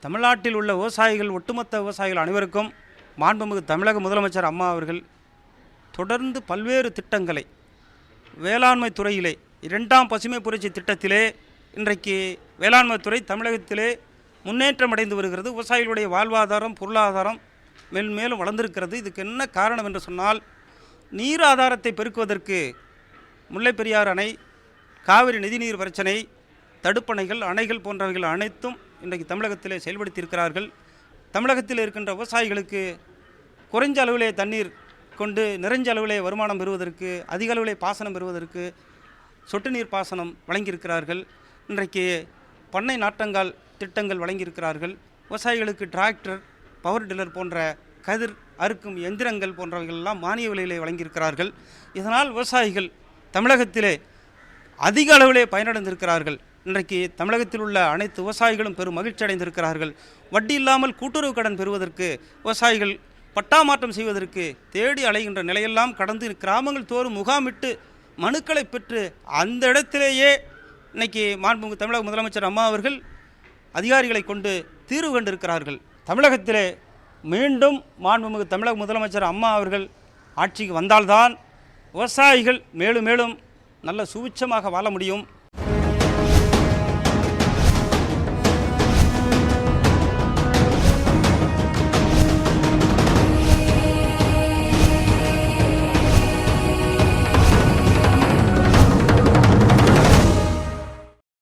தமிழ்நாட்டில் உள்ள விவசாயிகள், ஒட்டுமொத்த விவசாயிகள் அனைவருக்கும் மாண்புமிகு தமிழக முதலமைச்சர் அம்மா அவர்கள் தொடர்ந்து பல்வேறு திட்டங்களை வேளாண்மை துறையிலே 2ஆம் பசுமை புரட்சி திட்டத்திலே இன்றைக்கு வேளாண்மை துறை தமிழகத்திலே முன்னேற்றம் அடைந்து வருகிறது. விவசாயிகளுடைய வாழ்வாதாரம், பொருளாதாரம் மேலும் வளர்ந்திருக்கிறது. இதுக்கு என்ன காரணம் என்று சொன்னால், நீர் ஆதாரத்தை பெருக்குவதற்கு முல்லை பெரியாறு அணை, காவிரி நிதிநீர் பிரச்சனை, தடுப்பணைகள், அணைகள் போன்றவைகள் அனைத்தும் இன்றைக்கு தமிழகத்திலே செயல்படுத்தியிருக்கிறார்கள். தமிழகத்தில் இருக்கின்ற விவசாயிகளுக்கு குறைஞ்ச அளவிலே தண்ணீர் கொண்டு நிறைஞ்ச அளவிலே வருமானம் பெறுவதற்கு, அதிக அளவிலே பாசனம் பெறுவதற்கு சொட்டு நீர் பாசனம் வழங்கியிருக்கிறார்கள். இன்றைக்கு பண்ணை நாட்டங்கால் திட்டங்கள் வழங்கியிருக்கிறார்கள். விவசாயிகளுக்கு டிராக்டர், பவர் டில்லர் போன்ற கதிர் அறுக்கும் எந்திரங்கள் போன்றவைகளெல்லாம் மானிய விலையிலே வழங்கியிருக்கிறார்கள். இதனால் விவசாயிகள் தமிழகத்திலே அதிக அளவிலே பயனடைந்திருக்கிறார்கள். இன்றைக்கு தமிழகத்தில் உள்ள அனைத்து விவசாயிகளும் பெரும் மகிழ்ச்சி அடைந்திருக்கிறார்கள். வட்டி இல்லாமல் கூட்டுறவு கடன் பெறுவதற்கு, விவசாயிகள் பட்டா மாற்றம் செய்வதற்கு தேடி அலைகின்ற நிலையெல்லாம் கடந்து கிராமங்கள் தோறும் முகாமிட்டு மனுக்களை பெற்று அந்த இடத்திலேயே இன்றைக்கி மாண்புமிகு தமிழக முதலமைச்சர் அம்மா அவர்கள் அதிகாரிகளை கொண்டு தீர்வு கண்டிருக்கிறார்கள். தமிழகத்திலே மீண்டும் மாண்புமிகு தமிழக முதலமைச்சர் அம்மா அவர்கள் ஆட்சிக்கு வந்தால்தான் விவசாயிகள் மேலும் நல்ல சுபிட்சமாக வாழ முடியும்.